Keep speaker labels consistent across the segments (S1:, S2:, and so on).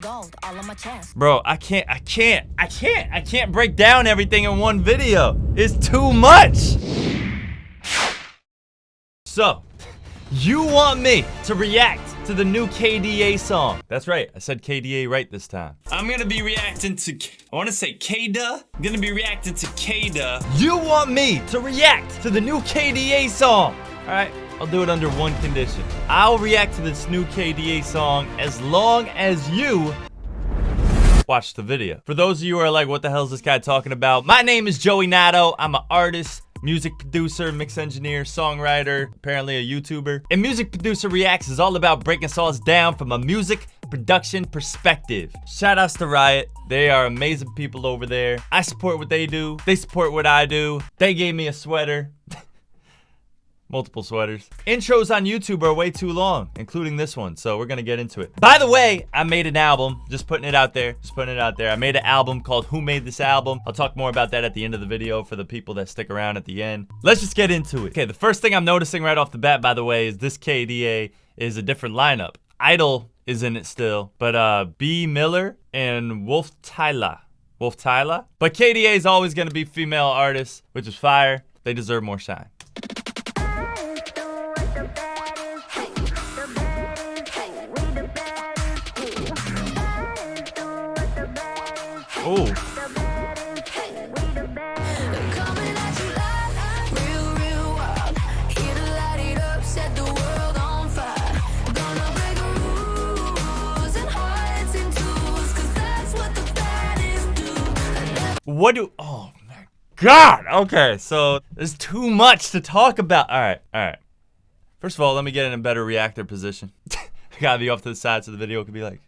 S1: Gold all on my chest.
S2: Bro, I can't break down everything in one video. It's too much. So, you want me to react to the new KDA song. That's right, I said KDA right this time. I'm gonna be reacting to, I wanna say K-Duh. I'm gonna be reacting to K-Duh. You want me to react to the new KDA song. All right, I'll do it under one condition. I'll react to this new KDA song as long as you watch the video. For those of you who are like, what the hell is this guy talking about? My name is Joey Nato. I'm an artist, music producer, mix engineer, songwriter, apparently a YouTuber. And Music Producer Reacts is all about breaking songs down from a music production perspective. Shout outs to Riot. They are amazing people over there. I support what they do. They support what I do. They gave me a sweater. Multiple sweaters. Intros on YouTube are way too long, including this one, so we're gonna get into it. By the way, I made an album, just putting it out there, I made an album called Who Made This Album? I'll talk more about that at the end of the video for the people that stick around at the end. Let's just get into it. Okay, the first thing I'm noticing right off the bat, by the way, is this KDA is a different lineup. I-DLE is in it still, but B. Miller and Wolftyla. But KDA is always gonna be female artists, which is fire. They deserve more shine. Oh. Oh my God. Okay, so there's too much to talk about. All right. First of all, let me get in a better reactor position. I gotta be off to the side so the video could be like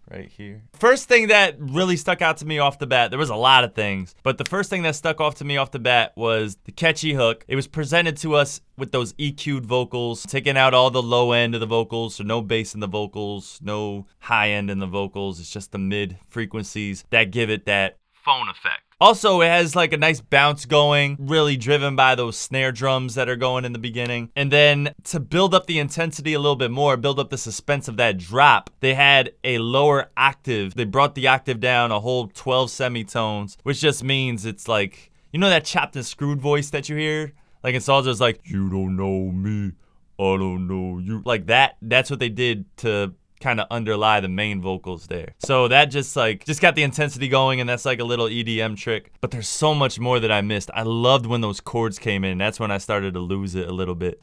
S2: right here. First thing that really stuck out to me off the bat, there was a lot of things, but the first thing that stuck off to me off the bat was the catchy hook. It was presented to us with those EQ'd vocals, taking out all the low end of the vocals, so no bass in the vocals, no high end in the vocals. It's just the mid frequencies that give it that phone effect. Also, it has like a nice bounce going, really driven by those snare drums that are going in the beginning. And then to build up the intensity a little bit more, build up the suspense of that drop, they had a lower octave. They brought the octave down a whole 12 semitones, which just means it's like, you know that chopped and screwed voice that you hear? Like in songs, it's like, you don't know me, I don't know you. Like that, that's what they did to kind of underlie the main vocals there. So that just got the intensity going, and that's like a little EDM trick. But there's so much more that I missed. I loved when those chords came in. That's when I started to lose it a little bit.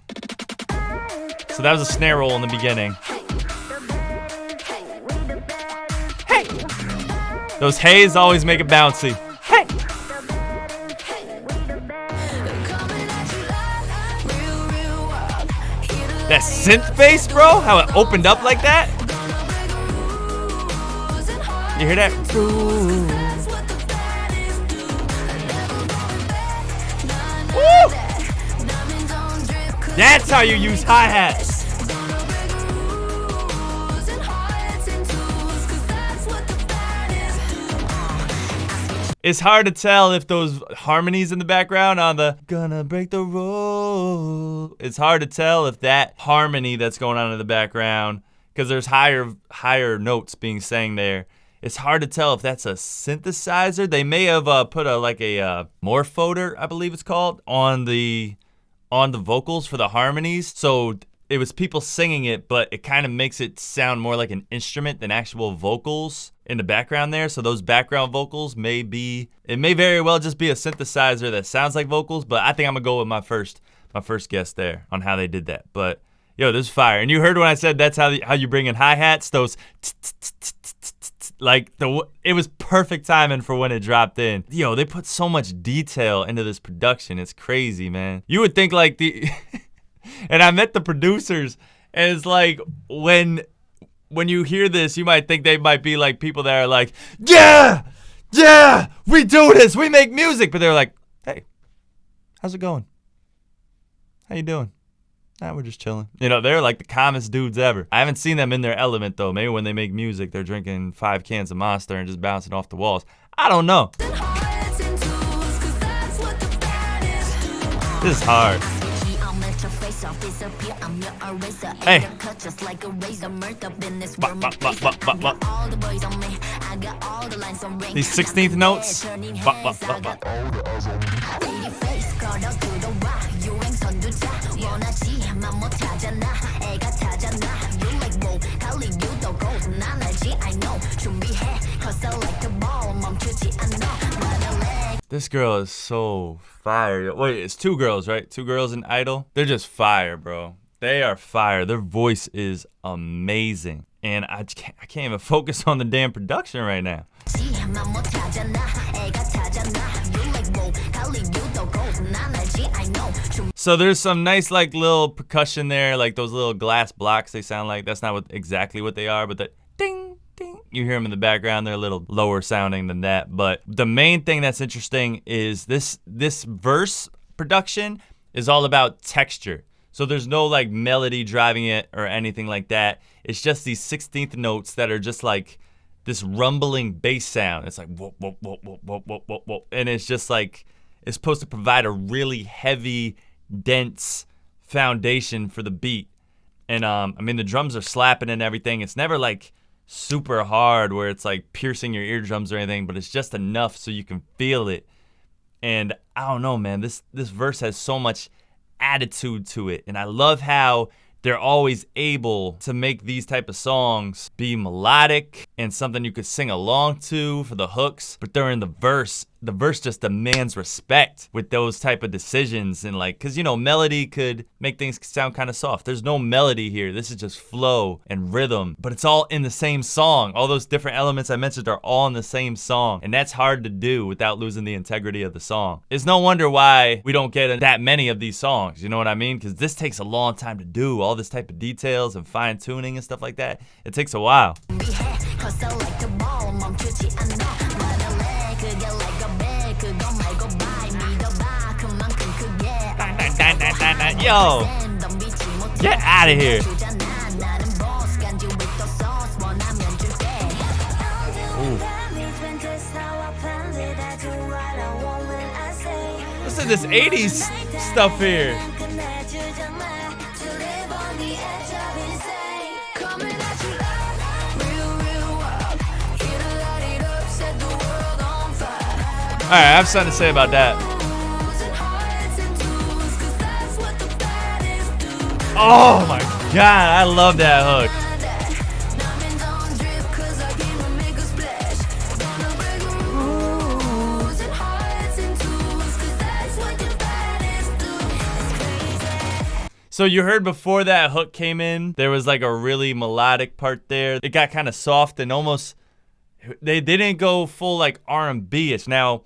S2: So that was a snare roll in the beginning. Hey! Those hays always make it bouncy. Hey! That synth bass, bro? How it opened up like that? You hear that? Ooh. Woo! That's how you use hi-hats. It's hard to tell if those harmonies in the background on the gonna break the rule. It's hard to tell if that harmony that's going on in the background, because there's higher notes being sang there. It's hard to tell if that's a synthesizer. They may have put a morphoder, I believe it's called, on the vocals for the harmonies. So it was people singing it, but it kind of makes it sound more like an instrument than actual vocals in the background there. So those background vocals may very well just be a synthesizer that sounds like vocals, but I think I'm gonna go with my first guess there on how they did that. But yo, this is fire. And you heard when I said that's how you bring in hi-hats, those like it was perfect timing for when it dropped in. Yo, they put so much detail into this production. It's crazy, man. You would think like and I met the producers, and it's like when you hear this, you might think they might be like people that are like, yeah, we do this, we make music. But they're like, hey, how's it going? How you doing? We're just chilling. You know, they're like the calmest dudes ever. I haven't seen them in their element though. Maybe when they make music, they're drinking 5 cans of Monster and just bouncing off the walls. I don't know. This is hard. Hey. These 16th notes. This girl is so fire. Wait, it's 2 girls, right? 2 girls in I-DLE. They're just fire, bro. They are fire. Their voice is amazing. And I can't even focus on the damn production right now. So there's some nice like little percussion there, like those little glass blocks they sound like. That's not exactly what they are, but that ding, ding. You hear them in the background. They're a little lower sounding than that. But the main thing that's interesting is this verse production is all about texture. So there's no like melody driving it or anything like that. It's just these 16th notes that are just like this rumbling bass sound. It's like whoop, whoop, whoop, whoop, whoop, whoop, whoop, whoop. And it's just like, it's supposed to provide a really heavy, dense foundation for the beat. And I mean, the drums are slapping and everything. It's never like super hard where it's like piercing your eardrums or anything, but it's just enough so you can feel it. And I don't know, man, this verse has so much attitude to it. And I love how they're always able to make these type of songs be melodic and something you could sing along to for the hooks. But during the verse just demands respect with those type of decisions. And like, cause you know, melody could make things sound kind of soft. There's no melody here. This is just flow and rhythm, but it's all in the same song. All those different elements I mentioned are all in the same song. And that's hard to do without losing the integrity of the song. It's no wonder why we don't get that many of these songs. You know what I mean? Cause this takes a long time to do all this type of details and fine tuning and stuff like that. It takes a while. Yo, get out of here. Ooh. Listen to this 80s stuff here. All right, I have something to say about that. Oh my God, I love that hook. So you heard before that hook came in, there was like a really melodic part there. It got kind of soft and almost, they didn't go full like R&B-ish. Now,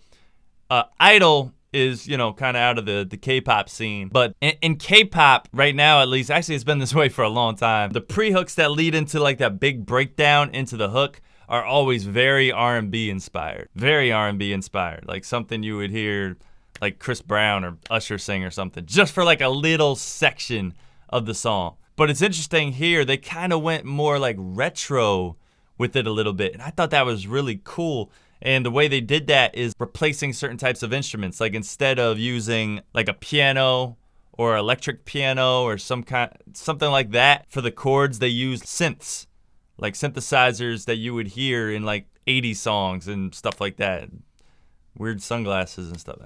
S2: I-DLE is, you know, kind of out of the K-pop scene. But in K-pop, right now at least, actually it's been this way for a long time, the pre-hooks that lead into like that big breakdown into the hook are always very R&B inspired. Very R&B inspired. Like something you would hear like Chris Brown or Usher sing or something, just for like a little section of the song. But it's interesting here, they kind of went more like retro with it a little bit. And I thought that was really cool. And the way they did that is replacing certain types of instruments. Like instead of using like a piano or electric piano or something like that for the chords, they used synths, like synthesizers that you would hear in like 80s songs and stuff like that. Weird sunglasses and stuff.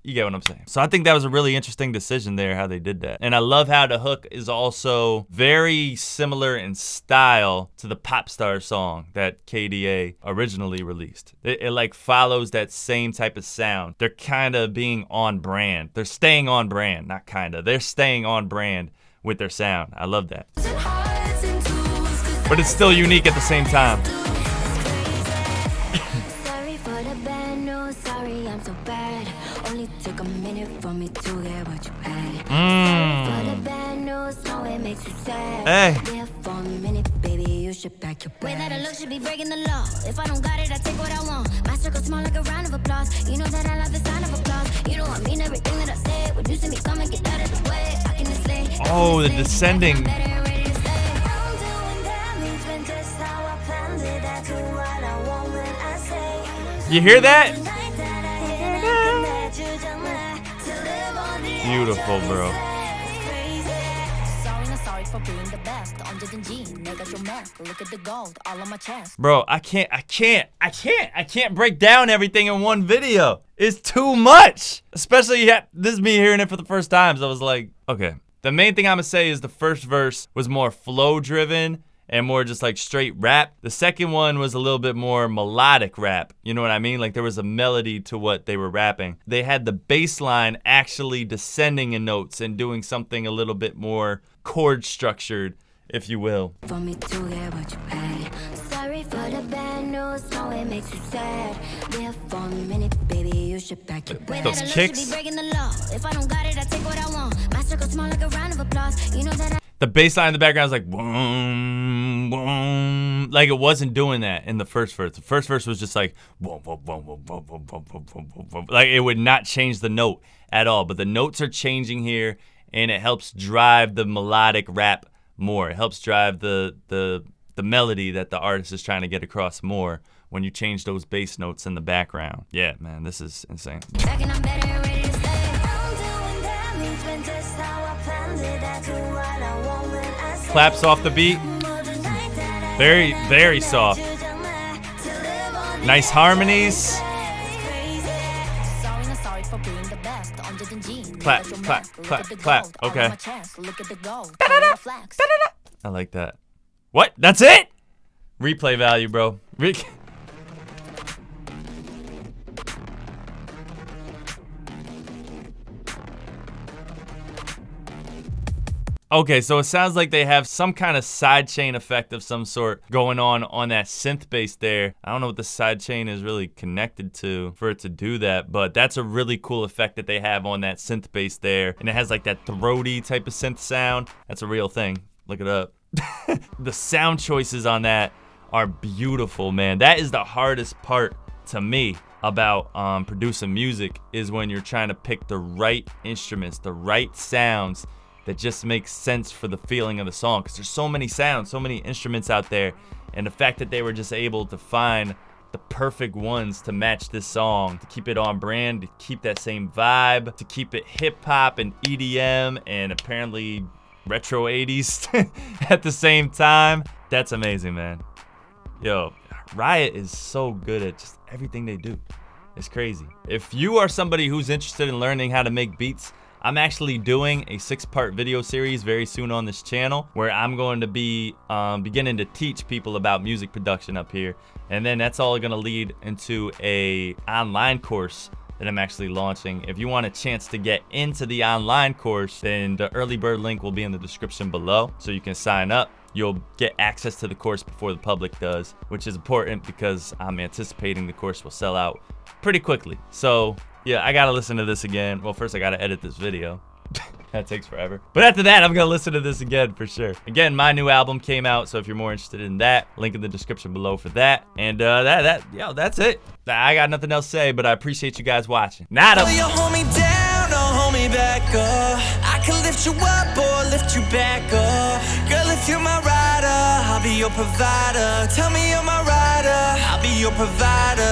S2: You get what I'm saying. So I think that was a really interesting decision there, how they did that. And I love how the hook is also very similar in style to the Pop Star song that KDA originally released. It like follows that same type of sound. They're kind of being on brand. They're staying on brand, not kind of. They're staying on brand with their sound. I love that. But it's still unique at the same time.
S1: Sorry for the bad news, sorry I'm so bad. Only took a minute for me to get what you had. Sorry for the bad news, no it makes you sad.
S2: Hey.
S1: There for a minute, baby, you should pack your bags. Way that I look should be breaking the law. If I don't got it, I take what I want. My circle small like a round of applause. You know that I love the sound of applause. You know I mean everything that I say. When you see me come and get out of the way, I can just slay.
S2: Oh, the descending. You hear that? Beautiful, bro. Bro, I can't break down everything in one video. It's too much. Especially, this is me hearing it for the first time. So I was like, okay. The main thing I'm gonna say is the first verse was more flow driven and more just like straight rap. The second one was a little bit more melodic rap. You know what I mean? Like there was a melody to what they were rapping. They had the bass line actually descending in notes and doing something a little bit more chord structured, if you will.
S1: For me to get what you had. Sorry for the bad news, no it makes you sad. There for a minute, baby, you should back your way.
S2: Those kicks.
S1: Breaking the law. If I don't got it, I take what I want. My circle small like a round of applause. You know that
S2: the bass line in the background is like boom, boom. Like it wasn't doing that in the first verse. The first verse was just like boom, boom, boom, boom, boom, boom, boom, boom, boom, boom. Like it would not change the note at all. But the notes are changing here, and it helps drive the melodic rap more. It helps drive the melody that the artist is trying to get across more when you change those bass notes in the background. Yeah, man, this is insane. Claps off the beat. Very, very soft. Nice harmonies. Clap, clap, clap, clap. Okay. I like that. What? That's it? Replay value, bro. Okay, so it sounds like they have some kind of sidechain effect of some sort going on that synth bass there. I don't know what the sidechain is really connected to for it to do that, but that's a really cool effect that they have on that synth bass there. And it has like that throaty type of synth sound. That's a real thing. Look it up. The sound choices on that are beautiful, man. That is the hardest part to me about producing music, is when you're trying to pick the right instruments, the right sounds that just make sense for the feeling of the song, because there's so many sounds, so many instruments out there, and the fact that they were just able to find the perfect ones to match this song, to keep it on brand, to keep that same vibe, to keep it hip-hop and EDM and apparently retro 80s at the same time. That's amazing, man. Yo, Riot is so good at just everything they do. It's crazy. If you are somebody who's interested in learning how to make beats, I'm actually doing a 6-part video series very soon on this channel where I'm going to be beginning to teach people about music production up here. And then that's all going to lead into a online course that I'm actually launching. If you want a chance to get into the online course, then the early bird link will be in the description below, so you can sign up. You'll get access to the course before the public does, which is important because I'm anticipating the course will sell out pretty quickly. So yeah, I gotta listen to this again. Well, first I gotta edit this video. That takes forever. But after that, I'm gonna listen to this again for sure. Again, my new album came out, so if you're more interested in that, link in the description below for that. And that's it. I got nothing else to say, but I appreciate you guys watching. Nada.
S3: You hold me down or hold me back up. I can lift you up or lift you back up. Girl, if you're my rider, I'll be your provider. Tell me you're my rider, I'll be your provider.